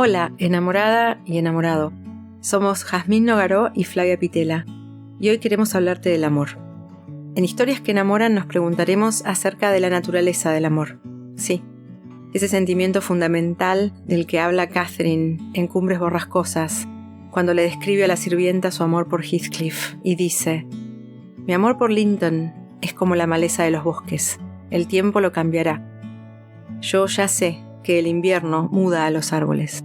Hola, enamorada y enamorado. Somos Jazmín Nogaró y Flavia Pitela, y hoy queremos hablarte del amor. En Historias que enamoran nos preguntaremos acerca de la naturaleza del amor. Sí, ese sentimiento fundamental del que habla Catherine en Cumbres Borrascosas, cuando le describe a la sirvienta su amor por Heathcliff y dice: «Mi amor por Linton es como la maleza de los bosques, el tiempo lo cambiará. Yo ya sé que el invierno muda a los árboles.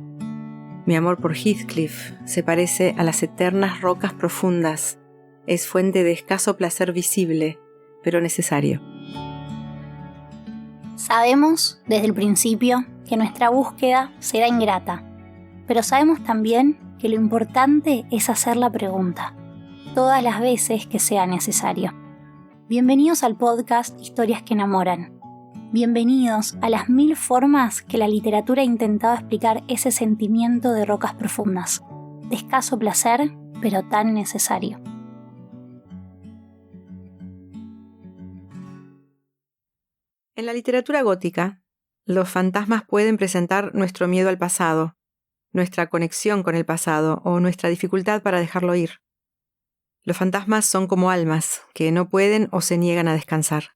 Mi amor por Heathcliff se parece a las eternas rocas profundas, es fuente de escaso placer visible, pero necesario». Sabemos desde el principio que nuestra búsqueda será ingrata, pero sabemos también que lo importante es hacer la pregunta, todas las veces que sea necesario. Bienvenidos al podcast Historias que enamoran. Bienvenidos a las 1000 formas que la literatura ha intentado explicar ese sentimiento de rocas profundas, de escaso placer, pero tan necesario. En la literatura gótica, los fantasmas pueden presentar nuestro miedo al pasado, nuestra conexión con el pasado o nuestra dificultad para dejarlo ir. Los fantasmas son como almas que no pueden o se niegan a descansar.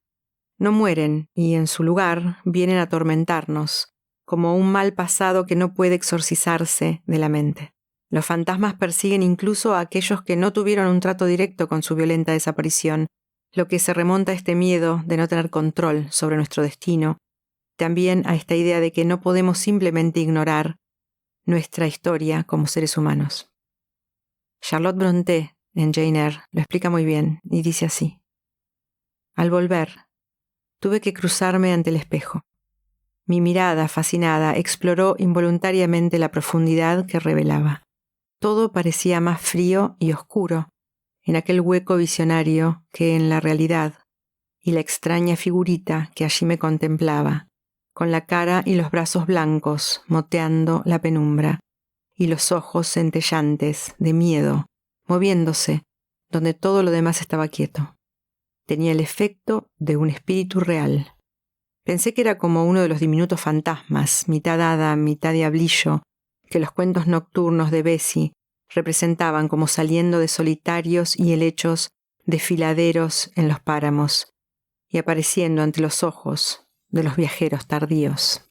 No mueren y en su lugar vienen a atormentarnos, como un mal pasado que no puede exorcizarse de la mente. Los fantasmas persiguen incluso a aquellos que no tuvieron un trato directo con su violenta desaparición, lo que se remonta a este miedo de no tener control sobre nuestro destino, también a esta idea de que no podemos simplemente ignorar nuestra historia como seres humanos. Charlotte Brontë, en Jane Eyre, lo explica muy bien y dice así: «Al volver, tuve que cruzarme ante el espejo. Mi mirada, fascinada, exploró involuntariamente la profundidad que revelaba. Todo parecía más frío y oscuro en aquel hueco visionario que en la realidad, y la extraña figurita que allí me contemplaba, con la cara y los brazos blancos moteando la penumbra, y los ojos centellantes de miedo, moviéndose donde todo lo demás estaba quieto. Tenía el efecto de un espíritu real. Pensé que era como uno de los diminutos fantasmas, mitad hada, mitad diablillo, que los cuentos nocturnos de Bessie representaban como saliendo de solitarios y helechos desfiladeros en los páramos y apareciendo ante los ojos de los viajeros tardíos».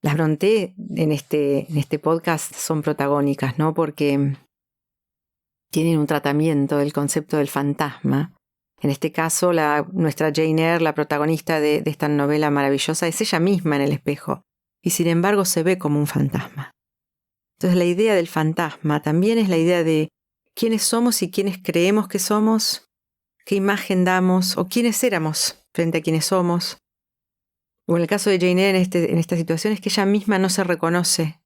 Las Brontë en este podcast son protagónicas, ¿no? Porque tienen un tratamiento del concepto del fantasma. En este caso, nuestra Jane Eyre, la protagonista de esta novela maravillosa, es ella misma en el espejo, y sin embargo se ve como un fantasma. Entonces la idea del fantasma también es la idea de quiénes somos y quiénes creemos que somos, qué imagen damos o quiénes éramos frente a quiénes somos. O en el caso de Jane Eyre en esta situación es que ella misma no se reconoce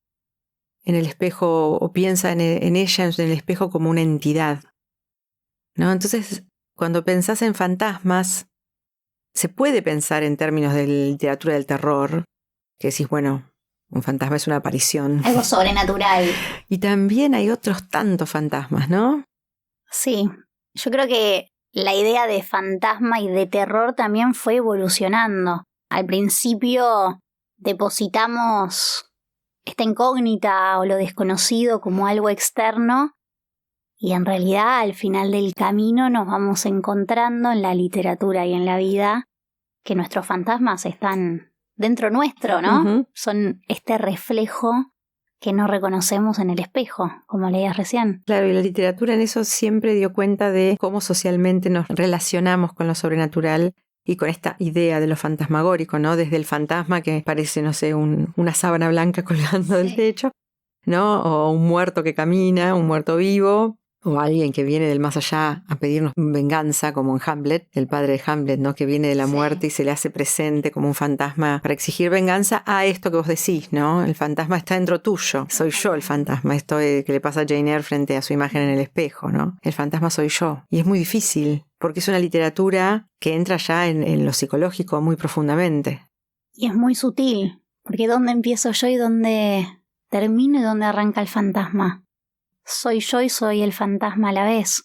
en el espejo o piensa en ella en el espejo como una entidad, ¿no? Entonces, cuando pensás en fantasmas, se puede pensar en términos de literatura del terror, que decís, bueno, un fantasma es una aparición. Algo sobrenatural. Y también hay otros tantos fantasmas, ¿no? Sí, yo creo que la idea de fantasma y de terror también fue evolucionando. Al principio depositamos esta incógnita o lo desconocido como algo externo y en realidad al final del camino nos vamos encontrando en la literatura y en la vida que nuestros fantasmas están dentro nuestro, ¿no? Uh-huh. Son este reflejo que no reconocemos en el espejo, como leías recién. Claro, y la literatura en eso siempre dio cuenta de cómo socialmente nos relacionamos con lo sobrenatural y con esta idea de lo fantasmagórico, ¿no? Desde el fantasma que parece, no sé, una sábana blanca colgando del techo, ¿no? O un muerto que camina, un muerto vivo, o alguien que viene del más allá a pedirnos venganza, como en Hamlet, el padre de Hamlet, ¿no? Que viene de la muerte y se le hace presente como un fantasma para exigir venganza a esto que vos decís, ¿no? El fantasma está dentro tuyo, soy yo el fantasma, esto que le pasa a Jane Eyre frente a su imagen en el espejo, ¿no? El fantasma soy yo. Y es muy difícil, porque es una literatura que entra ya en lo psicológico muy profundamente. Y es muy sutil, porque ¿dónde empiezo yo y dónde termino y dónde arranca el fantasma? Soy yo y soy el fantasma a la vez.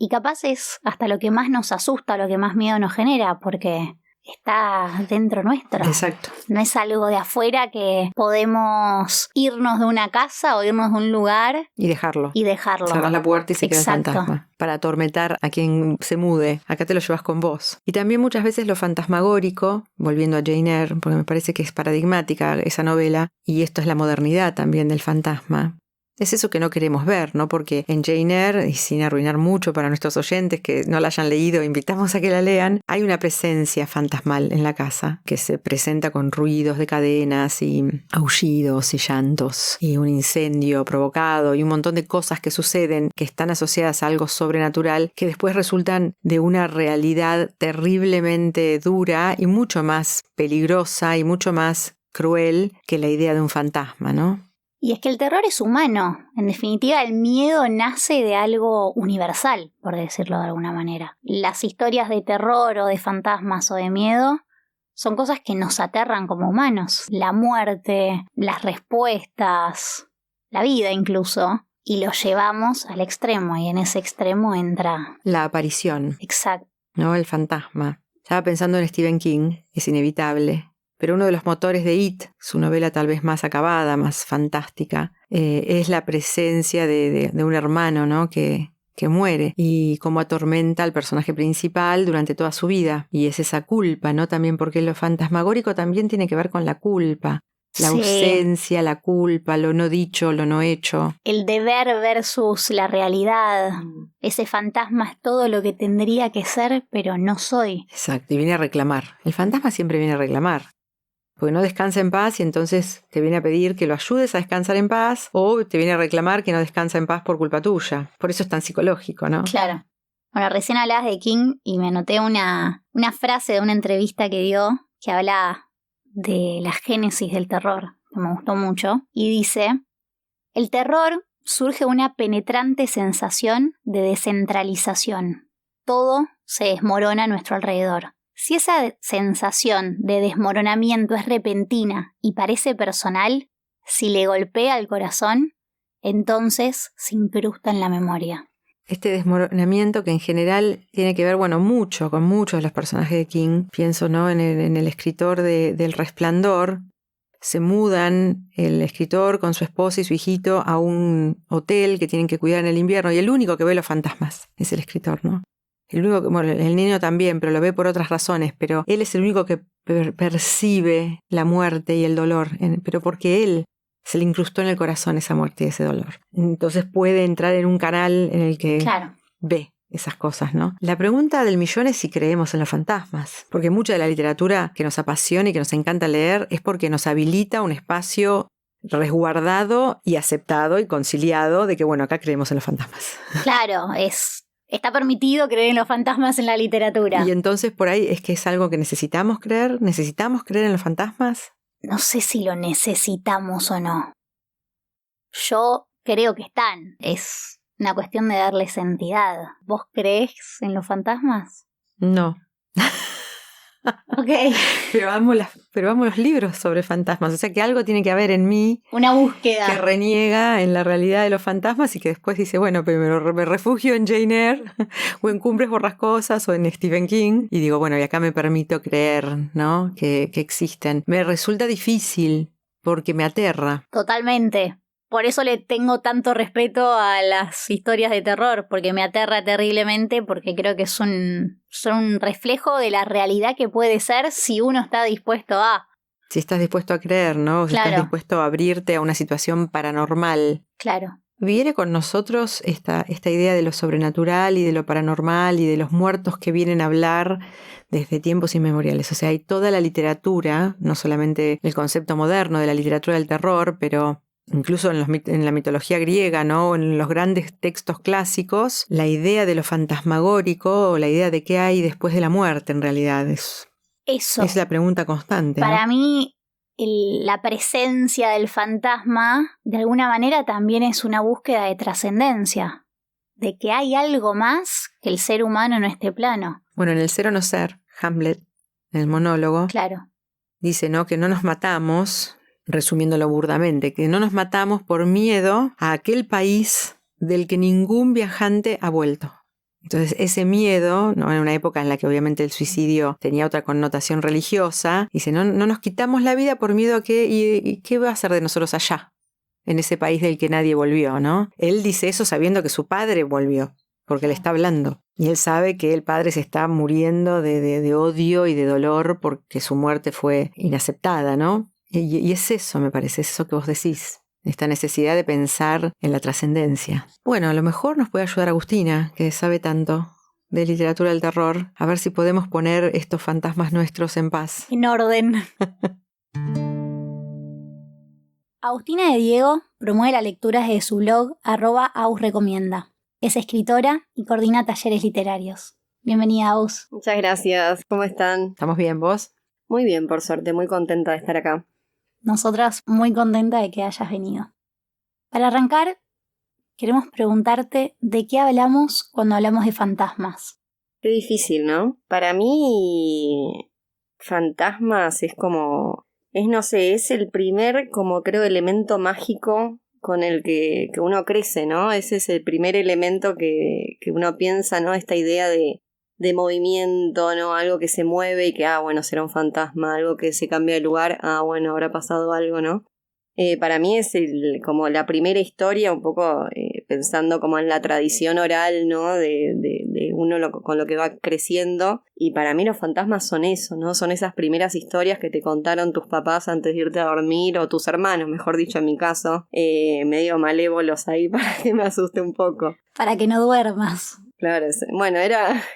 Y capaz es hasta lo que más nos asusta, lo que más miedo nos genera, porque está dentro nuestro. Exacto. No es algo de afuera que podemos irnos de una casa o irnos de un lugar Y dejarlo. Cerrar la puerta y se queda el fantasma. Para atormentar a quien se mude. Acá te lo llevas con vos. Y también muchas veces lo fantasmagórico, volviendo a Jane Eyre, porque me parece que es paradigmática esa novela, y esto es la modernidad también del fantasma. Es eso que no queremos ver, ¿no? Porque en Jane Eyre, y sin arruinar mucho para nuestros oyentes que no la hayan leído, invitamos a que la lean, hay una presencia fantasmal en la casa que se presenta con ruidos de cadenas y aullidos y llantos y un incendio provocado y un montón de cosas que suceden que están asociadas a algo sobrenatural que después resultan de una realidad terriblemente dura y mucho más peligrosa y mucho más cruel que la idea de un fantasma, ¿no? Y es que el terror es humano. En definitiva, el miedo nace de algo universal, por decirlo de alguna manera. Las historias de terror o de fantasmas o de miedo son cosas que nos aterran como humanos. La muerte, las respuestas, la vida incluso. Y lo llevamos al extremo, y en ese extremo entra la aparición. Exacto. ¿No? El fantasma. Estaba pensando en Stephen King, es inevitable. Pero uno de los motores de It, su novela tal vez más acabada, más fantástica, es la presencia de un hermano, ¿no? que muere y cómo atormenta al personaje principal durante toda su vida. Y es esa culpa, ¿no? También porque lo fantasmagórico también tiene que ver con la culpa. La ausencia, la culpa, lo no dicho, lo no hecho. El deber versus la realidad. Ese fantasma es todo lo que tendría que ser, pero no soy. Exacto, y viene a reclamar. El fantasma siempre viene a reclamar. Porque no descansa en paz y entonces te viene a pedir que lo ayudes a descansar en paz o te viene a reclamar que no descansa en paz por culpa tuya. Por eso es tan psicológico, ¿no? Claro. Bueno, recién hablabas de King y me anoté una frase de una entrevista que dio que habla de la génesis del terror, que me gustó mucho, y dice: el terror surge una penetrante sensación de descentralización. Todo se desmorona a nuestro alrededor. Si esa sensación de desmoronamiento es repentina y parece personal, si le golpea al corazón, entonces se incrusta en la memoria. Este desmoronamiento que en general tiene que ver, mucho con muchos de los personajes de King. Pienso, ¿no? en el escritor del Resplandor. Se mudan el escritor con su esposa y su hijito a un hotel que tienen que cuidar en el invierno y el único que ve los fantasmas es el escritor, ¿no? El único el niño también, pero lo ve por otras razones, pero él es el único que percibe la muerte y el dolor, pero porque él se le incrustó en el corazón esa muerte y ese dolor. Entonces puede entrar en un canal en el que ve esas cosas, ¿no? La pregunta del millón es si creemos en los fantasmas, porque mucha de la literatura que nos apasiona y que nos encanta leer es porque nos habilita un espacio resguardado y aceptado y conciliado de que, acá creemos en los fantasmas. Claro, está permitido creer en los fantasmas en la literatura. Y entonces por ahí es que es algo que necesitamos creer en los fantasmas. No sé si lo necesitamos o no. Yo creo que están. Es una cuestión de darles entidad. ¿Vos creés en los fantasmas? No. Ok. Pero amo los libros sobre fantasmas. O sea que algo tiene que haber en mí. Una búsqueda. Que reniega en la realidad de los fantasmas y que después dice, pero me refugio en Jane Eyre o en Cumbres Borrascosas o en Stephen King. Y digo, y acá me permito creer, ¿no? Que existen. Me resulta difícil porque me aterra. Totalmente. Por eso le tengo tanto respeto a las historias de terror, porque me aterra terriblemente, porque creo que son un reflejo de la realidad que puede ser si uno está dispuesto a... Si estás dispuesto a creer, ¿no? Si estás dispuesto a abrirte a una situación paranormal. Claro. Viene con nosotros esta idea de lo sobrenatural y de lo paranormal y de los muertos que vienen a hablar desde tiempos inmemoriales. O sea, hay toda la literatura, no solamente el concepto moderno de la literatura del terror, pero... incluso en la mitología griega, ¿no? En los grandes textos clásicos, la idea de lo fantasmagórico o la idea de qué hay después de la muerte en realidad es la pregunta constante. Para ¿no? mí, la presencia del fantasma de alguna manera también es una búsqueda de trascendencia, de que hay algo más que el ser humano en este plano. En el ser o no ser, Hamlet, en el monólogo, dice, ¿no? que no nos matamos... resumiéndolo burdamente, que no nos matamos por miedo a aquel país del que ningún viajante ha vuelto. Entonces ese miedo, ¿no? En una época en la que obviamente el suicidio tenía otra connotación religiosa, dice, no nos quitamos la vida por miedo a que, ¿y qué va a hacer de nosotros allá? En ese país del que nadie volvió, ¿no? Él dice eso sabiendo que su padre volvió, porque le está hablando. Y él sabe que el padre se está muriendo de odio y de dolor porque su muerte fue inaceptada, ¿no? Y es eso, me parece, es eso que vos decís. Esta necesidad de pensar en la trascendencia. Bueno, a lo mejor nos puede ayudar Agustina, que sabe tanto de literatura del terror, a ver si podemos poner estos fantasmas nuestros en paz. En orden. Agustina de Diego promueve la lectura desde su blog @ausrecomienda. Es escritora y coordina talleres literarios. Bienvenida, Aus. Muchas gracias. ¿Cómo están? ¿Estamos bien, vos? Muy bien, por suerte. Muy contenta de estar acá. Nosotras muy contentas de que hayas venido. Para arrancar, queremos preguntarte de qué hablamos cuando hablamos de fantasmas. Qué difícil, ¿no? Para mí, fantasmas es como... no sé, es el primer, como creo, elemento mágico con el que uno crece, ¿no? Ese es el primer elemento que uno piensa, ¿no? Esta idea de movimiento, ¿no? Algo que se mueve y que, bueno, será un fantasma, algo que se cambia de lugar, bueno, habrá pasado algo, ¿no? Para mí es como la primera historia, un poco pensando como en la tradición oral, ¿no? De uno con lo que va creciendo. Y para mí los fantasmas son eso, ¿no? Son esas primeras historias que te contaron tus papás antes de irte a dormir, o tus hermanos, mejor dicho, en mi caso, medio malévolos ahí para que me asuste un poco. Para que no duermas. Claro, bueno,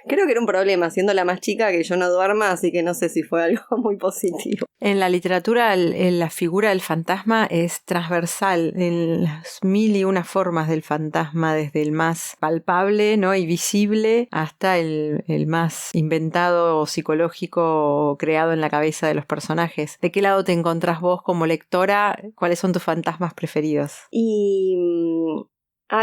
creo que era un problema, siendo la más chica, que yo no duerma, así que no sé si fue algo muy positivo. En la literatura, la figura del fantasma es transversal en las 1001 formas del fantasma, desde el más palpable, ¿no? y visible hasta el más inventado o psicológico o creado en la cabeza de los personajes. ¿De qué lado te encontrás vos como lectora? ¿Cuáles son tus fantasmas preferidos?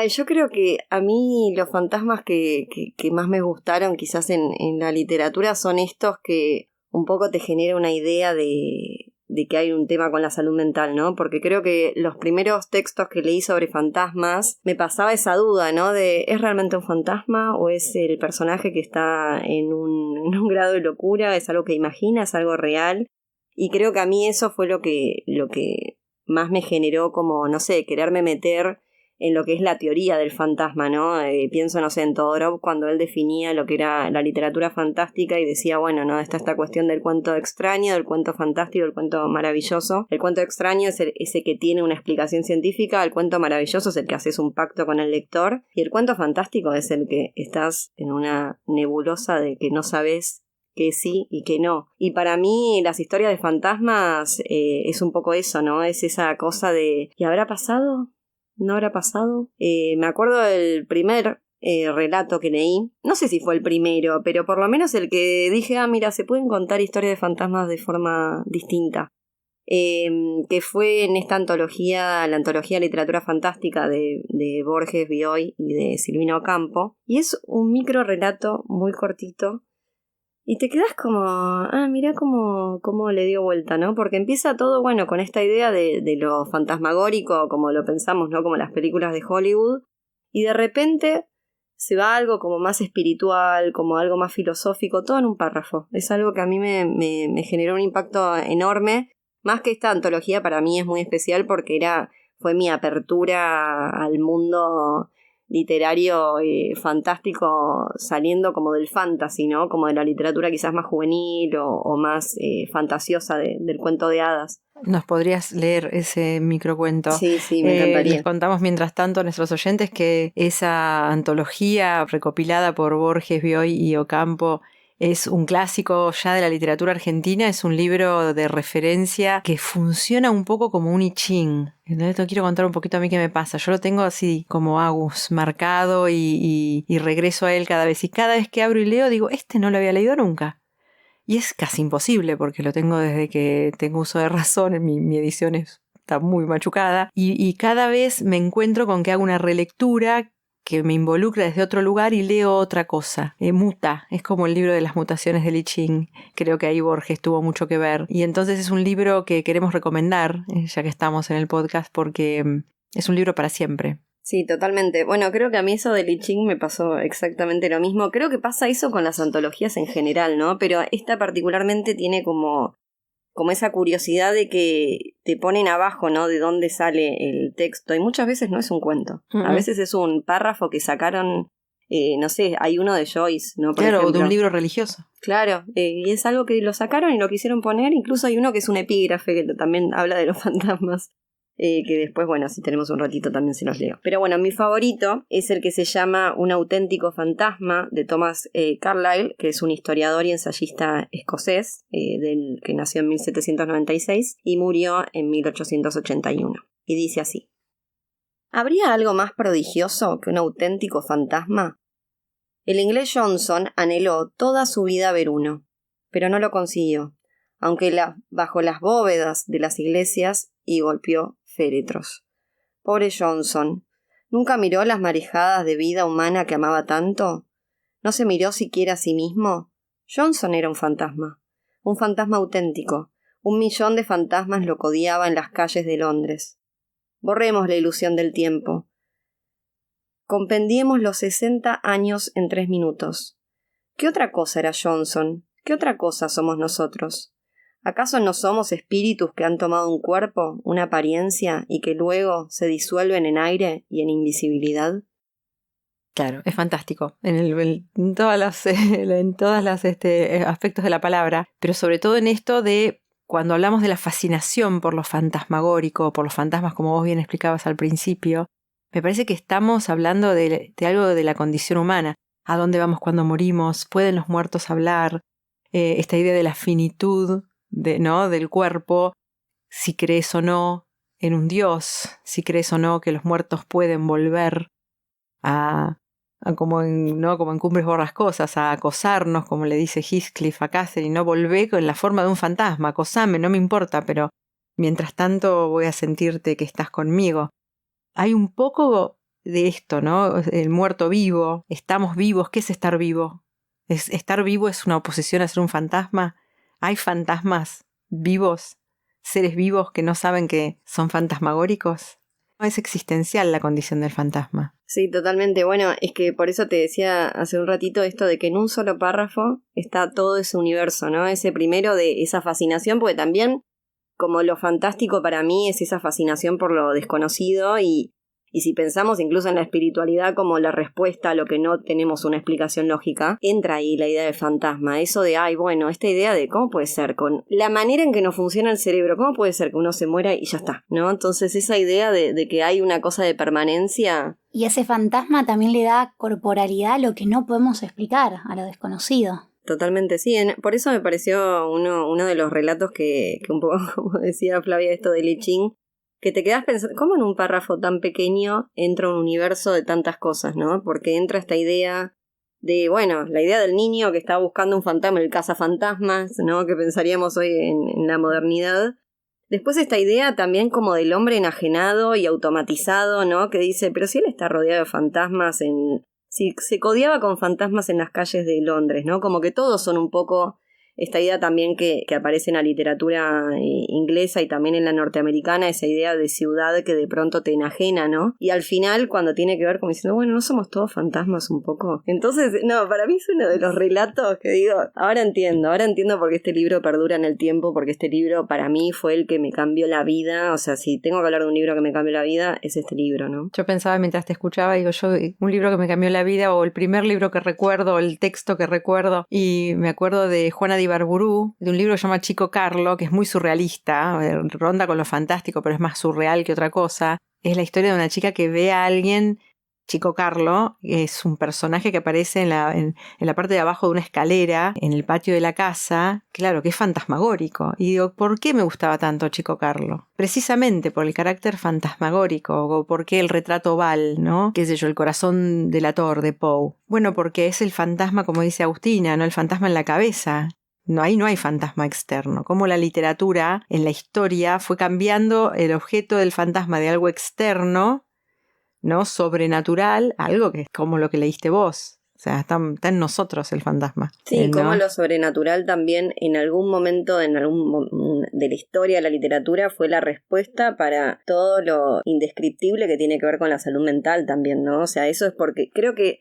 Yo creo que a mí los fantasmas que más me gustaron quizás en la literatura son estos que un poco te genera una idea de que hay un tema con la salud mental, ¿no? Porque creo que los primeros textos que leí sobre fantasmas me pasaba esa duda, ¿no? De ¿es realmente un fantasma o es el personaje que está en un grado de locura? ¿Es algo que imagina? ¿Es algo real? Y creo que a mí eso fue lo que más me generó como, no sé, quererme meter en lo que es la teoría del fantasma, ¿no? Pienso, no sé, en Todorov cuando él definía lo que era la literatura fantástica y decía, bueno, ¿no? Está esta cuestión del cuento extraño, del cuento fantástico, del cuento maravilloso. El cuento extraño es ese que tiene una explicación científica, el cuento maravilloso es el que haces un pacto con el lector y el cuento fantástico es el que estás en una nebulosa de que no sabes que sí y que no. Y para mí las historias de fantasmas es un poco eso, ¿no? Es esa cosa de ¿y habrá pasado? ¿No habrá pasado? Me acuerdo del primer relato que leí. No sé si fue el primero, pero por lo menos el que dije, mira, se pueden contar historias de fantasmas de forma distinta. Que fue en esta antología, la antología de literatura fantástica de Borges, Bioy y de Silvina Ocampo. Y es un micro relato muy cortito. Y te quedas como, mirá cómo le dio vuelta, ¿no? Porque empieza todo, bueno, con esta idea de lo fantasmagórico, como lo pensamos, ¿no? Como las películas de Hollywood. Y de repente se va a algo como más espiritual, como algo más filosófico, todo en un párrafo. Es algo que a mí me generó un impacto enorme. Más que esta antología para mí es muy especial porque fue mi apertura al mundo literario fantástico, saliendo como del fantasy, ¿no? Como de la literatura quizás más juvenil o más fantasiosa del cuento de hadas. ¿Nos podrías leer ese microcuento? Sí, me encantaría. Les contamos mientras tanto a nuestros oyentes que esa antología recopilada por Borges, Bioy y Ocampo es un clásico ya de la literatura argentina, es un libro de referencia que funciona un poco como un I Ching. Entonces te quiero contar un poquito a mí qué me pasa. Yo lo tengo así como Agus marcado y regreso a él cada vez. Y cada vez que abro y leo digo, no lo había leído nunca. Y es casi imposible porque lo tengo desde que tengo uso de razón. Mi edición está muy machucada. Y cada vez me encuentro con que hago una relectura que me involucra desde otro lugar y leo otra cosa. Muta, es como el libro de las mutaciones de I Ching. Creo que ahí Borges tuvo mucho que ver. Y entonces es un libro que queremos recomendar, ya que estamos en el podcast, porque es un libro para siempre. Sí, totalmente. Bueno, creo que a mí eso del I Ching me pasó exactamente lo mismo. Creo que pasa eso con las antologías en general, ¿no? Pero esta particularmente tiene como esa curiosidad de que te ponen abajo, ¿no? De dónde sale el texto. Y muchas veces no es un cuento. A veces es un párrafo que sacaron, no sé, hay uno de Joyce, ¿no? Por ejemplo. De un libro religioso. Claro, y es algo que lo sacaron y lo quisieron poner. Incluso hay uno que es un epígrafe que también habla de los fantasmas. Que después, bueno, si tenemos un ratito también se los leo. Pero bueno, mi favorito es el que se llama Un auténtico fantasma, de Thomas Carlyle, que es un historiador y ensayista escocés, que nació en 1796 y murió en 1881. Y dice así: ¿habría algo más prodigioso que un auténtico fantasma? El inglés Johnson anheló toda su vida ver uno, pero no lo consiguió, aunque bajo las bóvedas de las iglesias y golpeó féretros. Pobre Johnson. ¿Nunca miró las marejadas de vida humana que amaba tanto? ¿No se miró siquiera a sí mismo? Johnson era un fantasma auténtico. 1.000.000 de fantasmas lo codiaba en las calles de Londres. Borremos la ilusión del tiempo. Compendiemos los 60 años en 3 minutos. ¿Qué otra cosa era Johnson? ¿Qué otra cosa somos nosotros? ¿Acaso no somos espíritus que han tomado un cuerpo, una apariencia, y que luego se disuelven en aire y en invisibilidad? Claro, es fantástico en todas las aspectos de la palabra, pero sobre todo en esto de cuando hablamos de la fascinación por lo fantasmagórico, por los fantasmas, como vos bien explicabas al principio, me parece que estamos hablando de algo de la condición humana. ¿A dónde vamos cuando morimos? ¿Pueden los muertos hablar? Esta idea de la finitud del cuerpo, si crees o no en un Dios, si crees o no que los muertos pueden volver a como en Cumbres Borrascosas, a acosarnos, como le dice Heathcliff a Catherine, no volvé en la forma de un fantasma, acosame, no me importa, pero mientras tanto voy a sentirte que estás conmigo. Hay un poco de esto, ¿no? El muerto vivo, estamos vivos, ¿qué es estar vivo? ¿Estar vivo es una oposición a ser un fantasma? ¿Hay fantasmas vivos, seres vivos que no saben que son fantasmagóricos? Es existencial la condición del fantasma. Sí, totalmente. Bueno, es que por eso te decía hace un ratito esto de que en un solo párrafo está todo ese universo, ¿no? Ese primero de esa fascinación, porque también como lo fantástico para mí es esa fascinación por lo desconocido y si pensamos incluso en la espiritualidad como la respuesta a lo que no tenemos una explicación lógica, entra ahí la idea de fantasma, eso de, bueno, esta idea de cómo puede ser con la manera en que nos funciona el cerebro, cómo puede ser que uno se muera y ya está, ¿no? Entonces esa idea de que hay una cosa de permanencia. Y ese fantasma también le da corporalidad a lo que no podemos explicar, a lo desconocido. Totalmente, sí. Por eso me pareció uno de los relatos que un poco, como decía Flavia, esto de I Ching, que te quedas pensando, ¿cómo en un párrafo tan pequeño entra un universo de tantas cosas, ¿no? Porque entra esta idea de, bueno, la idea del niño que está buscando un fantasma, el cazafantasmas, ¿no? Que pensaríamos hoy en la modernidad. Después esta idea también como del hombre enajenado y automatizado, ¿no? Que dice, pero si él está rodeado de fantasmas si se codiaba con fantasmas en las calles de Londres, ¿no? Como que todos son un poco esta idea también que aparece en la literatura inglesa y también en la norteamericana, esa idea de ciudad que de pronto te enajena, ¿no? Y al final, cuando tiene que ver como diciendo, bueno, ¿no somos todos fantasmas un poco? Entonces, no, para mí es uno de los relatos que digo, ahora entiendo por qué este libro perdura en el tiempo, porque este libro para mí fue el que me cambió la vida, o sea, si tengo que hablar de un libro que me cambió la vida, es este libro, ¿no? Yo pensaba mientras te escuchaba, digo, un libro que me cambió la vida, o el primer libro que recuerdo, o el texto que recuerdo, y me acuerdo de Juana de Ibarburu, de un libro que se llama Chico Carlo, que es muy surrealista, ronda con lo fantástico, pero es más surreal que otra cosa. Es la historia de una chica que ve a alguien. Chico Carlo es un personaje que aparece en la parte de abajo de una escalera, en el patio de la casa, claro, que es fantasmagórico. Y digo, ¿por qué me gustaba tanto Chico Carlo? Precisamente por el carácter fantasmagórico, o por qué el retrato oval, ¿no? Qué sé yo, el corazón delator de Poe. Bueno, porque es el fantasma, como dice Agustina, ¿no? El fantasma en la cabeza. Ahí no hay fantasma externo. Como la literatura en la historia fue cambiando el objeto del fantasma de algo externo, ¿no? Sobrenatural, algo que es como lo que leíste vos, sea, está en nosotros el fantasma. Sí, ¿no? como lo sobrenatural también en algún momento de la historia de la literatura fue la respuesta para todo lo indescriptible que tiene que ver con la salud mental también, ¿no? O sea, eso es porque creo que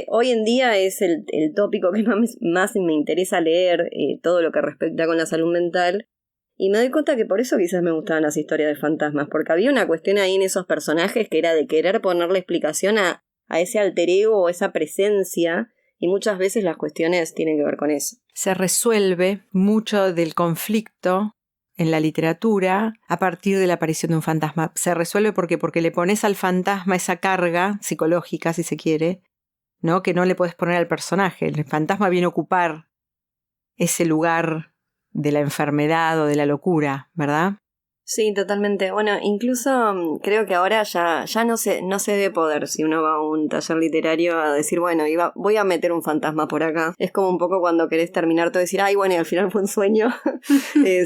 hoy en día es el tópico que más me interesa leer, todo lo que respecta con la salud mental. Y me doy cuenta que por eso quizás me gustaban las historias de fantasmas, porque había una cuestión ahí en esos personajes que era de querer ponerle explicación a ese alter ego o esa presencia, y muchas veces las cuestiones tienen que ver con eso. Se resuelve mucho del conflicto en la literatura a partir de la aparición de un fantasma. Se resuelve porque le pones al fantasma esa carga psicológica, si se quiere, ¿no? Que no le puedes poner al personaje. El fantasma viene a ocupar ese lugar de la enfermedad o de la locura, ¿verdad? Sí, totalmente. Bueno, incluso creo que ahora ya no se debe poder, si uno va a un taller literario, a decir, bueno, voy a meter un fantasma por acá. Es como un poco cuando querés terminar todo y decir, ay, bueno, y al final fue un sueño.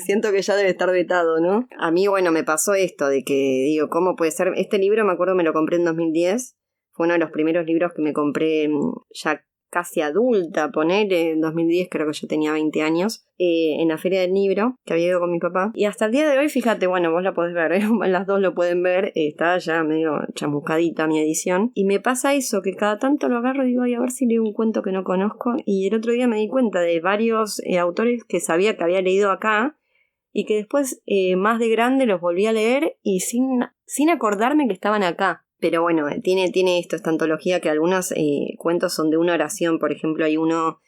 Siento que ya debe estar vetado, ¿no? A mí, bueno, me pasó esto de que, digo, ¿cómo puede ser? Este libro, me acuerdo, me lo compré en 2010. Fue uno de los primeros libros que me compré ya casi adulta, ponele, en 2010 creo que yo tenía 20 años, en la Feria del Libro, que había ido con mi papá. Y hasta el día de hoy, fíjate, bueno, vos la podés ver, las dos lo pueden ver, está ya medio chamuscadita mi edición. Y me pasa eso, que cada tanto lo agarro y digo, ay, a ver si leo un cuento que no conozco. Y el otro día me di cuenta de varios autores que sabía que había leído acá, y que después, más de grande, los volví a leer y sin acordarme que estaban acá. Pero bueno, tiene esto, esta antología, que algunos cuentos son de una oración. Por ejemplo, hay uno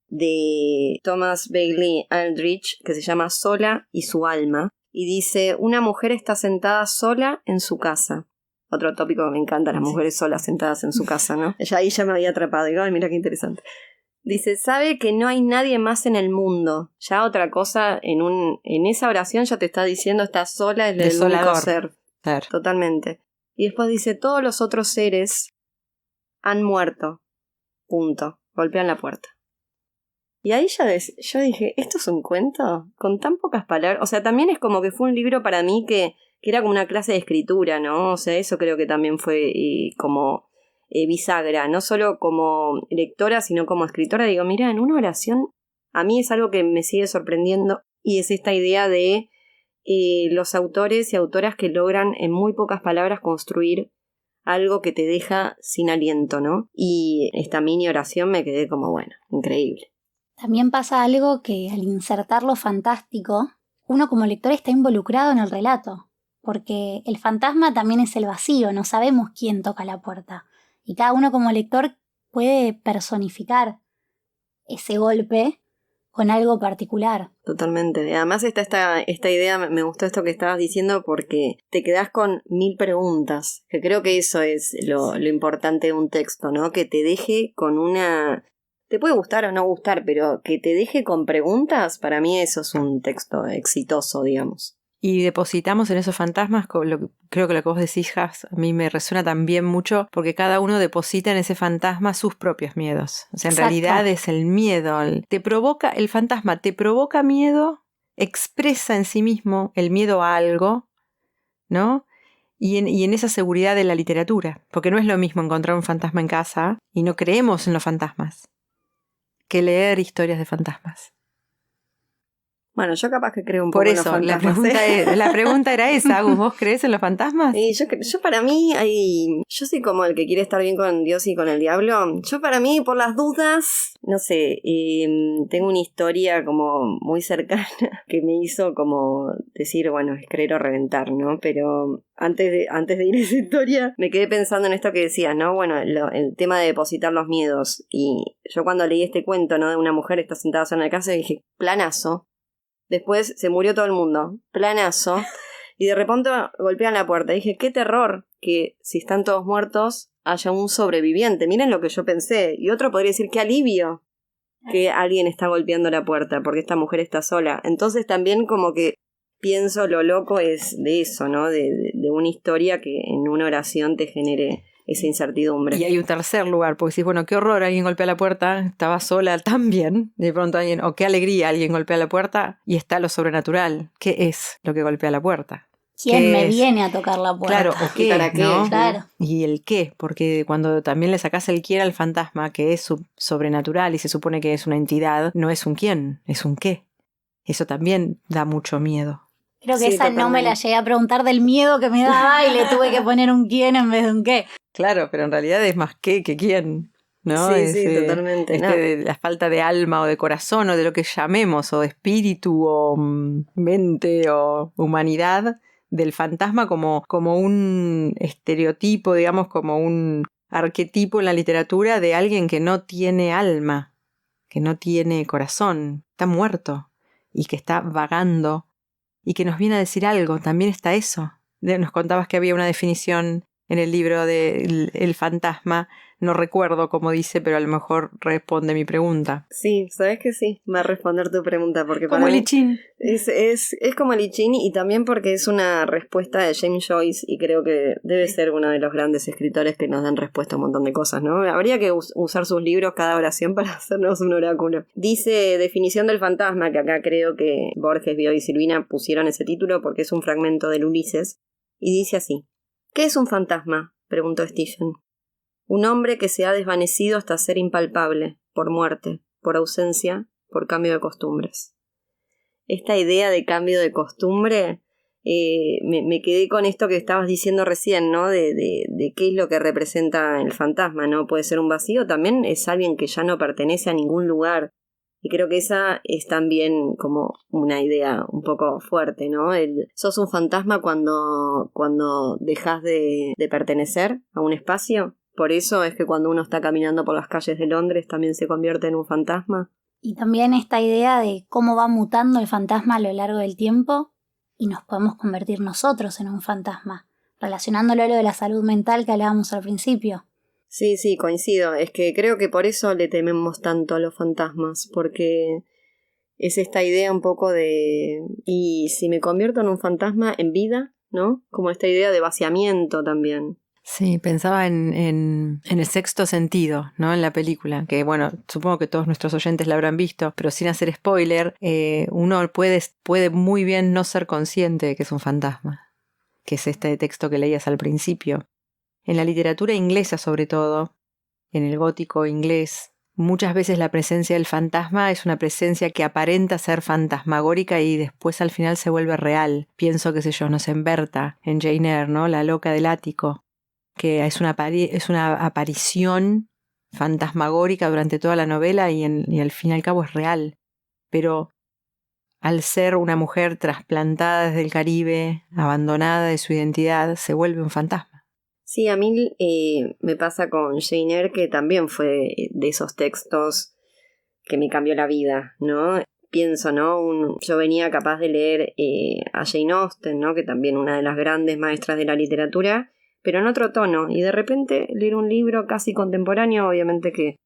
de Thomas Bailey Aldrich que se llama Sola y su alma. Y dice, una mujer está sentada sola en su casa. Otro tópico que me encanta, las mujeres solas sentadas en su casa, ¿no? Ahí ya me había atrapado. Digo, ay, mira qué interesante. Dice, sabe que no hay nadie más en el mundo. Ya otra cosa, en esa oración ya te está diciendo, estás sola, es el único ser. Claro. Totalmente. Y después dice, todos los otros seres han muerto. Punto. Golpean la puerta. Y ahí yo dije, ¿esto es un cuento? Con tan pocas palabras. O sea, también es como que fue un libro para mí que era como una clase de escritura, ¿no? O sea, eso creo que también fue como bisagra. No solo como lectora, sino como escritora. Digo, mira, en una oración, a mí es algo que me sigue sorprendiendo. Y es esta idea de los autores y autoras que logran en muy pocas palabras construir algo que te deja sin aliento, ¿no? Y esta mini oración me quedé como, bueno, increíble. También pasa algo que al insertar lo fantástico, uno como lector está involucrado en el relato, porque el fantasma también es el vacío, no sabemos quién toca la puerta. Y cada uno como lector puede personificar ese golpe con algo particular. Totalmente. Además está esta idea, me gustó esto que estabas diciendo, porque te quedás con 1000 preguntas, que creo que eso es lo importante de un texto, ¿no? Que te deje con una... Te puede gustar o no gustar, pero que te deje con preguntas, para mí eso es un texto exitoso, digamos. Y depositamos en esos fantasmas, creo que lo que vos decís, Has, a mí me resuena también mucho, porque cada uno deposita en ese fantasma sus propios miedos. O sea, en realidad es el miedo. El fantasma te provoca miedo, expresa en sí mismo el miedo a algo, ¿no? Y en esa seguridad de la literatura. Porque no es lo mismo encontrar un fantasma en casa y no creemos en los fantasmas que leer historias de fantasmas. Bueno, yo capaz que creo un poco Por eso, en los fantasmas. la pregunta era esa, Agus, ¿vos crees en los fantasmas? Yo para mí, yo soy como el que quiere estar bien con Dios y con el diablo. Yo para mí, por las dudas, no sé, tengo una historia como muy cercana que me hizo como decir, bueno, es creer o reventar, ¿no? Pero antes de ir a esa historia, me quedé pensando en esto que decías, ¿no? Bueno, el tema de depositar los miedos. Y yo cuando leí este cuento, ¿no? De una mujer que está sentada sola en la casa, dije, planazo. Después se murió todo el mundo, planazo, y de repente golpean la puerta. Dije, qué terror que si están todos muertos haya un sobreviviente. Miren lo que yo pensé. Y otro podría decir, qué alivio que alguien está golpeando la puerta porque esta mujer está sola. Entonces también como que pienso lo loco es de eso, ¿no? De una historia que en una oración te genere esa incertidumbre. Y hay un tercer lugar, porque decís, bueno, qué horror, alguien golpea la puerta, estaba sola también, de pronto alguien, o qué alegría, alguien golpea la puerta y está lo sobrenatural. ¿Qué es lo que golpea la puerta? ¿Quién me viene a tocar la puerta? Claro, o qué, ¿para qué? ¿no? Claro. Y el qué, porque cuando también le sacás el quién al fantasma, que es sobrenatural y se supone que es una entidad, no es un quién, es un qué. Eso también da mucho miedo. Creo que Sí, esa no me la totalmente. llegué a preguntar del miedo que me daba y le tuve que poner un quién en vez de un qué. Claro, pero en realidad es más qué que quién, ¿no? Sí, totalmente. No. De la falta de alma o de corazón o de lo que llamemos, o de espíritu o mente o humanidad del fantasma como un estereotipo, digamos, como un arquetipo en la literatura de alguien que no tiene alma, que no tiene corazón, está muerto y que está vagando y que nos viene a decir algo. También está eso. Nos contabas que había una definición en el libro de el fantasma. No recuerdo cómo dice, pero a lo mejor responde mi pregunta. Sí, sabes que sí, va a responder tu pregunta porque Como para el mí I Ching. es como el I Ching y también porque es una respuesta de James Joyce y creo que debe ser uno de los grandes escritores que nos dan respuesta a un montón de cosas, ¿no? Habría que usar sus libros cada oración para hacernos un oráculo. Dice definición del fantasma, que acá creo que Borges, Bioy y Silvina pusieron ese título porque es un fragmento del Ulises, y dice así: ¿qué es un fantasma?, preguntó Stephen. Un hombre que se ha desvanecido hasta ser impalpable, por muerte, por ausencia, por cambio de costumbres. Esta idea de cambio de costumbre, me quedé con esto que estabas diciendo recién, ¿no? De qué es lo que representa el fantasma, ¿no? Puede ser un vacío, también es alguien que ya no pertenece a ningún lugar. Y creo que esa es también como una idea un poco fuerte, ¿no? Sos un fantasma cuando dejas de pertenecer a un espacio. Por eso es que cuando uno está caminando por las calles de Londres también se convierte en un fantasma. Y también esta idea de cómo va mutando el fantasma a lo largo del tiempo y nos podemos convertir nosotros en un fantasma, relacionándolo a lo de la salud mental que hablábamos al principio. Sí, coincido. Es que creo que por eso le tememos tanto a los fantasmas, porque es esta idea un poco de... ¿y si me convierto en un fantasma en vida? ¿No? Como esta idea de vaciamiento también. Sí, pensaba en el sexto sentido, ¿no? En la película, que bueno, supongo que todos nuestros oyentes la habrán visto, pero sin hacer spoiler, uno puede muy bien no ser consciente de que es un fantasma, que es este texto que leías al principio. En la literatura inglesa, sobre todo, en el gótico inglés, muchas veces la presencia del fantasma es una presencia que aparenta ser fantasmagórica y después al final se vuelve real. Pienso, qué sé yo, no sé, en Berta, en Jane Eyre, ¿no? La loca del ático, que es una aparición fantasmagórica durante toda la novela y al fin y al cabo es real. Pero al ser una mujer trasplantada desde el Caribe, abandonada de su identidad, se vuelve un fantasma. Sí, a mí me pasa con Jane Eyre, que también fue de esos textos que me cambió la vida, ¿no? Pienso, ¿no? Yo venía capaz de leer a Jane Austen, ¿no? Que también una de las grandes maestras de la literatura, pero en otro tono, y de repente leer un libro casi contemporáneo, obviamente que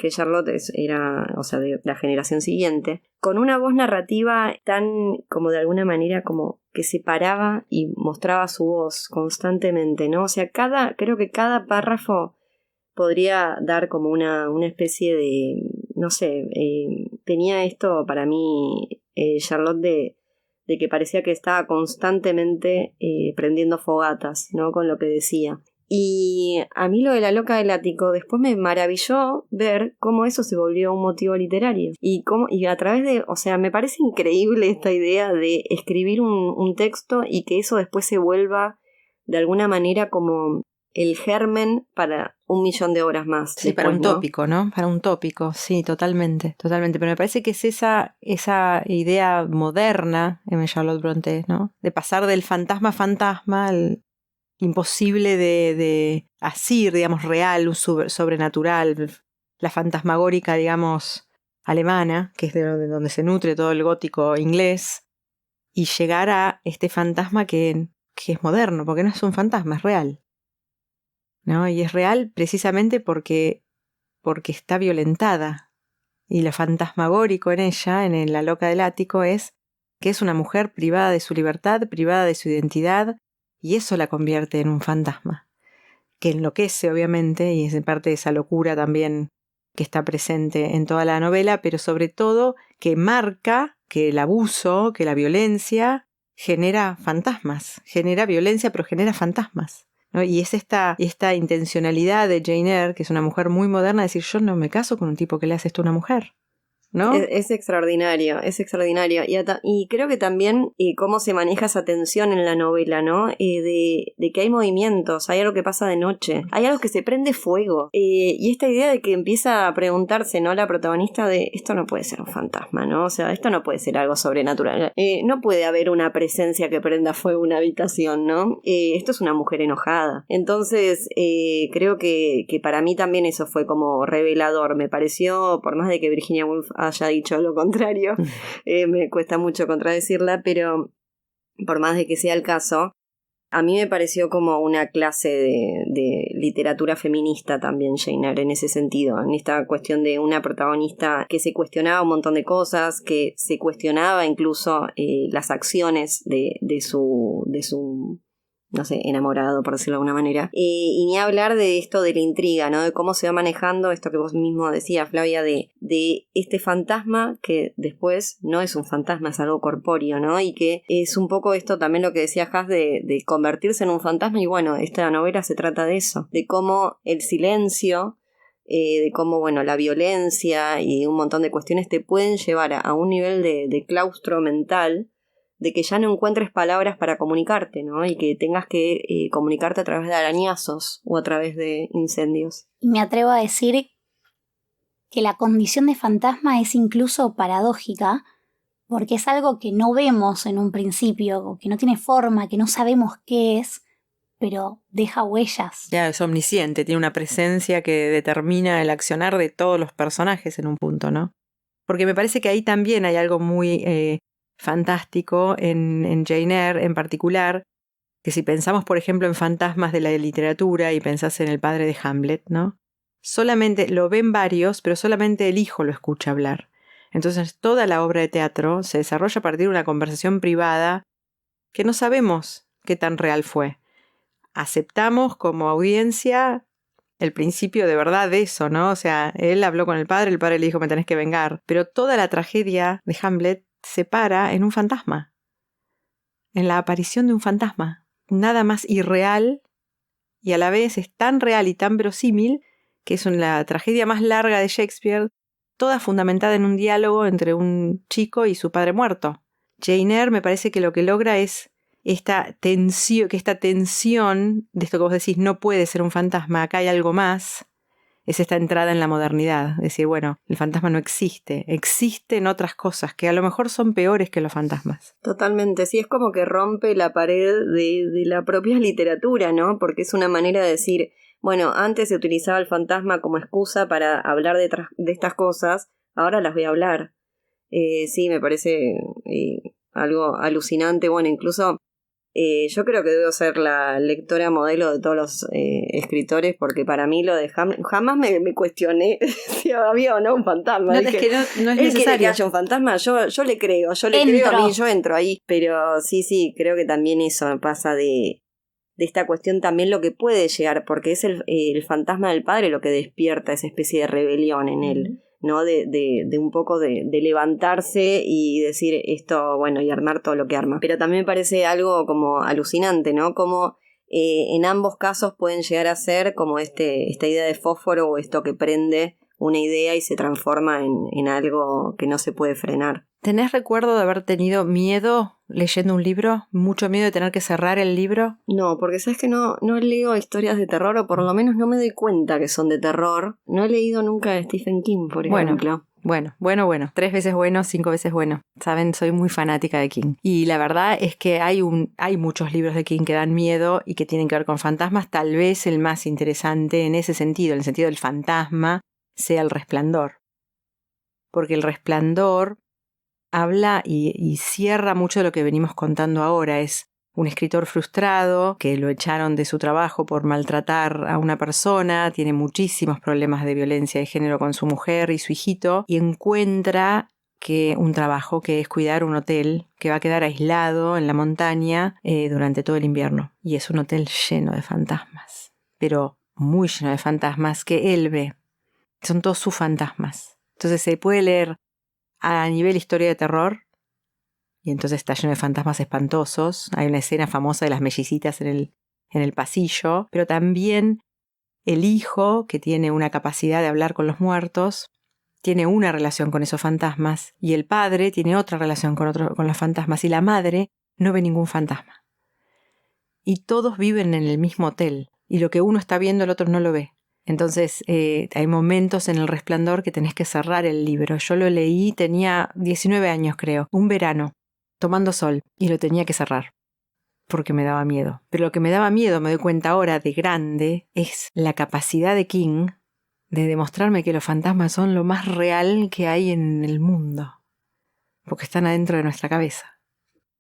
Charlotte era, o sea, de la generación siguiente, con una voz narrativa tan, como de alguna manera, como que separaba y mostraba su voz constantemente, ¿no? O sea, creo que cada párrafo podría dar como una especie de, no sé, tenía esto para mí, Charlotte, de que parecía que estaba constantemente prendiendo fogatas, ¿no? Con lo que decía. Y a mí lo de la loca del ático después me maravilló ver cómo eso se volvió un motivo literario. Y a través de, o sea, me parece increíble esta idea de escribir un texto y que eso después se vuelva de alguna manera como el germen para 1.000.000 de obras más. Sí, después, para un ¿no? tópico, ¿no? Para un tópico, sí, totalmente. Pero me parece que es esa idea moderna en Charlotte Brontë, ¿no? De pasar del fantasma a fantasma, al imposible de asir, digamos, real, un sobrenatural, la fantasmagórica, digamos, alemana, que es de donde se nutre todo el gótico inglés, y llegar a este fantasma que es moderno, porque no es un fantasma, es real, ¿no? Y es real precisamente porque está violentada. Y lo fantasmagórico en ella, en la loca del ático, es que es una mujer privada de su libertad, privada de su identidad, y eso la convierte en un fantasma, que enloquece obviamente, y es parte de esa locura también que está presente en toda la novela, pero sobre todo que marca que el abuso, que la violencia genera fantasmas, genera violencia, pero genera fantasmas, ¿no? Y es esta intencionalidad de Jane Eyre, que es una mujer muy moderna, de decir, yo no me caso con un tipo que le hace esto a una mujer, ¿no? Es extraordinario, es extraordinario. Y creo que también cómo se maneja esa tensión en la novela, ¿no? De que hay movimientos, hay algo que pasa de noche, hay algo que se prende fuego. Y esta idea de que empieza a preguntarse, ¿no? La protagonista de, esto no puede ser un fantasma, ¿no? O sea, esto no puede ser algo sobrenatural. No puede haber una presencia que prenda fuego en una habitación, ¿no? Esto es una mujer enojada. Entonces, creo que para mí también eso fue como revelador. Me pareció, por más de que Virginia Woolf haya dicho lo contrario, me cuesta mucho contradecirla, pero por más de que sea el caso, a mí me pareció como una clase de literatura feminista también Jane Eyre en ese sentido, en esta cuestión de una protagonista que se cuestionaba un montón de cosas, que se cuestionaba incluso las acciones de su no sé, enamorado, por decirlo de alguna manera. Y ni hablar de esto de la intriga, ¿no? De cómo se va manejando esto que vos mismo decías, Flavia, de este fantasma que después no es un fantasma, es algo corpóreo, ¿no? Y que es un poco esto también lo que decía Has de convertirse en un fantasma. Y bueno, esta novela se trata de eso, de cómo el silencio, de cómo, bueno, la violencia y un montón de cuestiones te pueden llevar a un nivel de claustro mental, de que ya no encuentres palabras para comunicarte, ¿no? Y que tengas que comunicarte a través de arañazos o a través de incendios. Y me atrevo a decir que la condición de fantasma es incluso paradójica, porque es algo que no vemos en un principio, o que no tiene forma, que no sabemos qué es, pero deja huellas. Ya, es omnisciente, tiene una presencia que determina el accionar de todos los personajes en un punto, ¿no? Porque me parece que ahí también hay algo muy fantástico en Jane Eyre en particular, que si pensamos, por ejemplo, en fantasmas de la literatura y pensás en el padre de Hamlet, ¿no? Solamente lo ven varios, pero solamente el hijo lo escucha hablar. Entonces toda la obra de teatro se desarrolla a partir de una conversación privada que no sabemos qué tan real fue. Aceptamos como audiencia el principio de verdad de eso, ¿no? O sea, él habló con el padre le dijo, me tenés que vengar. Pero toda la tragedia de Hamlet se para en un fantasma, en la aparición de un fantasma. Nada más irreal y a la vez es tan real y tan verosímil que es la tragedia más larga de Shakespeare, toda fundamentada en un diálogo entre un chico y su padre muerto. Jane Eyre me parece que lo que logra es esta tensión de esto que vos decís, no puede ser un fantasma, acá hay algo más, es esta entrada en la modernidad. Es decir, bueno, el fantasma no existe, existen otras cosas que a lo mejor son peores que los fantasmas. Totalmente, sí, es como que rompe la pared de la propia literatura, ¿no? Porque es una manera de decir, bueno, antes se utilizaba el fantasma como excusa para hablar de estas cosas, ahora las voy a hablar. Sí, me parece algo alucinante. Bueno, incluso yo creo que debo ser la lectora modelo de todos los escritores, porque para mí lo de Hamlet, jamás me cuestioné si había o no un fantasma. No, dije, es que no es él quiere que necesario. haya un fantasma, yo le creo, a mí, yo entro ahí. Pero sí, creo que también eso me pasa de esta cuestión también lo que puede llegar, porque es el fantasma del padre lo que despierta esa especie de rebelión en él, ¿no? De un poco de levantarse y decir esto, bueno, y armar todo lo que arma. Pero también me parece algo como alucinante, ¿no? Como en ambos casos pueden llegar a ser como esta idea de fósforo o esto que prende una idea y se transforma en algo que no se puede frenar. ¿Tenés recuerdo de haber tenido miedo leyendo un libro? ¿Mucho miedo de tener que cerrar el libro? No, porque sabes que no leo historias de terror, o por lo menos no me doy cuenta que son de terror. No he leído nunca de Stephen King, por ejemplo. Bueno. 3 veces bueno, 5 veces bueno. Saben, soy muy fanática de King. Y la verdad es que hay muchos libros de King que dan miedo y que tienen que ver con fantasmas. Tal vez el más interesante en ese sentido, en el sentido del fantasma, sea El Resplandor. Porque El Resplandor habla y cierra mucho de lo que venimos contando ahora. Es un escritor frustrado que lo echaron de su trabajo por maltratar a una persona, tiene muchísimos problemas de violencia de género con su mujer y su hijito, y encuentra un trabajo que es cuidar un hotel que va a quedar aislado en la montaña durante todo el invierno. Y es un hotel lleno de fantasmas, pero muy lleno de fantasmas que él ve. Son todos sus fantasmas. Entonces se puede leer a nivel historia de terror y entonces está lleno de fantasmas espantosos. Hay una escena famosa de las mellicitas en el pasillo, pero también el hijo, que tiene una capacidad de hablar con los muertos, tiene una relación con esos fantasmas, y el padre tiene otra relación con los fantasmas, y la madre no ve ningún fantasma. Y todos viven en el mismo hotel, y lo que uno está viendo el otro no lo ve. Entonces hay momentos en El Resplandor que tenés que cerrar el libro. Yo lo leí, tenía 19 años creo, un verano, tomando sol, y lo tenía que cerrar, porque me daba miedo. Pero lo que me daba miedo, me doy cuenta ahora de grande, es la capacidad de King de demostrarme que los fantasmas son lo más real que hay en el mundo, porque están adentro de nuestra cabeza.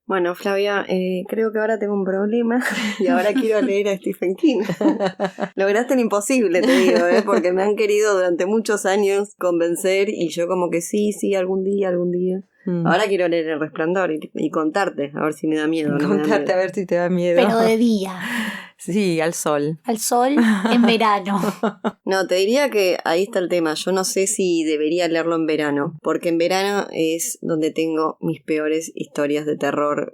Bueno, Flavia, creo que ahora tengo un problema y ahora quiero leer a Stephen King. Lograste lo imposible, te digo, porque me han querido durante muchos años convencer y yo como que sí, algún día. Ahora quiero leer El Resplandor y contarte, a ver si me da miedo. Contarte a ver si te da miedo. Pero de día. Sí, al sol. Al sol en verano. No, te diría que ahí está el tema. Yo no sé si debería leerlo en verano, porque en verano es donde tengo mis peores historias de terror,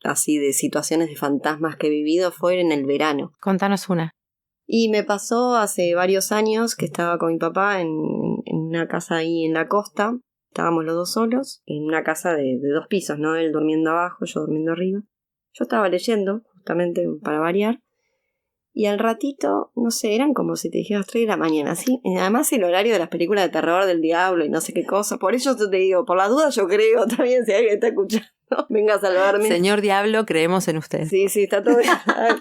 así de situaciones de fantasmas que he vivido, fue en el verano. Contanos una. Y me pasó hace varios años que estaba con mi papá en una casa ahí en la costa. Estábamos los dos solos, en una casa de 2 pisos, ¿no? Él durmiendo abajo, yo durmiendo arriba. Yo estaba leyendo, justamente para variar. Y al ratito, no sé, eran como si te dijeras 3 de la mañana, ¿sí? Además el horario de las películas de terror del diablo y no sé qué cosa. Por eso yo te digo, por las dudas yo creo, también si alguien está escuchando, venga a salvarme. Señor Diablo, creemos en usted. Sí, está todo bien.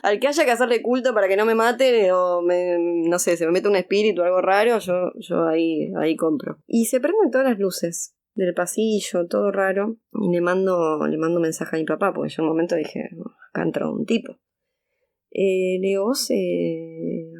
Al que haya que hacerle culto para que no me mate o no sé, se me mete un espíritu o algo raro, yo ahí compro. Y se prenden todas las luces del pasillo, todo raro. Y le mando mensaje a mi papá, porque yo en un momento dije, acá entró un tipo. Le digo, ¿vos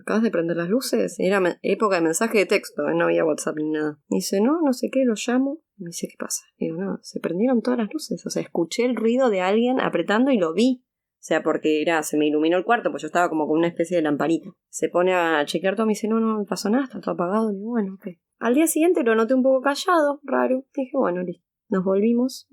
acabas de prender las luces? Era época de mensaje de texto, no había WhatsApp ni nada. Me dice, no sé qué, lo llamo. Me dice, ¿qué pasa? Le digo, no, se prendieron todas las luces. O sea, escuché el ruido de alguien apretando y lo vi. O sea, porque se me iluminó el cuarto, pues yo estaba como con una especie de lamparita. Se pone a chequear todo, me dice, no me pasó nada, está todo apagado. Le digo, bueno, ok. Al día siguiente lo noté un poco callado, raro. Dije, bueno, listo. Nos volvimos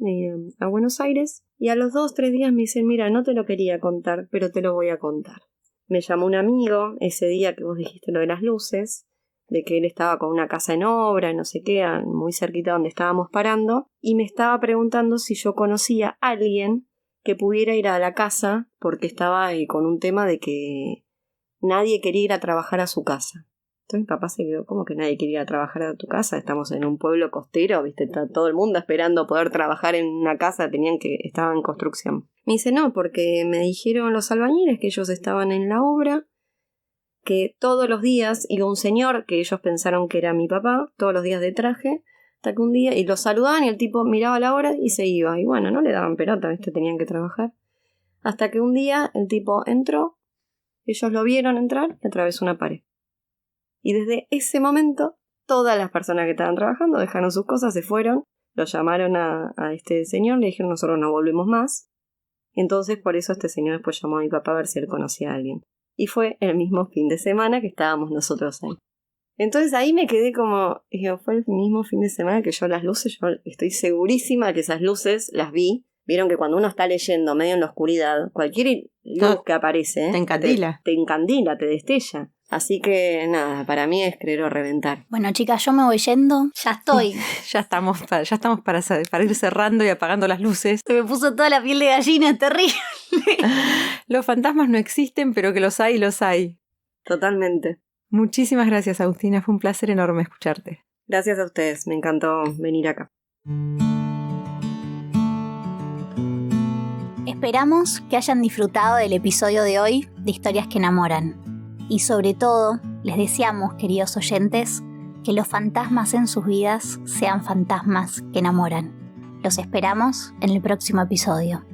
a Buenos Aires y a los 2-3 días me dicen, mira, no te lo quería contar, pero te lo voy a contar. Me llamó un amigo ese día que vos dijiste lo de las luces, de que él estaba con una casa en obra, no sé qué, muy cerquita donde estábamos parando, y me estaba preguntando si yo conocía a alguien que pudiera ir a la casa porque estaba con un tema de que nadie quería ir a trabajar a su casa. Entonces mi papá se quedó, ¿cómo que nadie quería ir a trabajar a tu casa? Estamos en un pueblo costero, ¿viste? Está todo el mundo esperando poder trabajar en una casa, estaban en construcción. Me dice, no, porque me dijeron los albañiles que ellos estaban en la obra, que todos los días iba un señor, que ellos pensaron que era mi papá, todos los días de traje, hasta que un día, y los saludaban y el tipo miraba la hora y se iba. Y bueno, no le daban pelota, ¿viste? Tenían que trabajar. Hasta que un día el tipo entró, ellos lo vieron entrar y atravesó una pared. Y desde ese momento, todas las personas que estaban trabajando dejaron sus cosas, se fueron, lo llamaron a este señor, le dijeron, nosotros no volvemos más. Entonces, por eso este señor después llamó a mi papá a ver si él conocía a alguien. Y fue el mismo fin de semana que estábamos nosotros ahí. Entonces ahí me quedé como, fue el mismo fin de semana que yo las luces, yo estoy segurísima que esas luces las vi. Vieron que cuando uno está leyendo medio en la oscuridad, cualquier luz que aparece te encandila. Te encandila, te destella. Así que nada, para mí es creer o reventar. Bueno, chicas, yo me voy yendo. Ya estoy. Ya estamos para ir cerrando y apagando las luces. Se me puso toda la piel de gallina, terrible. Los fantasmas no existen, pero que los hay, los hay. Totalmente. Muchísimas gracias, Agustina. Fue un placer enorme escucharte. Gracias a ustedes. Me encantó venir acá. Esperamos que hayan disfrutado del episodio de hoy de Historias que Enamoran. Y sobre todo, les deseamos, queridos oyentes, que los fantasmas en sus vidas sean fantasmas que enamoran. Los esperamos en el próximo episodio.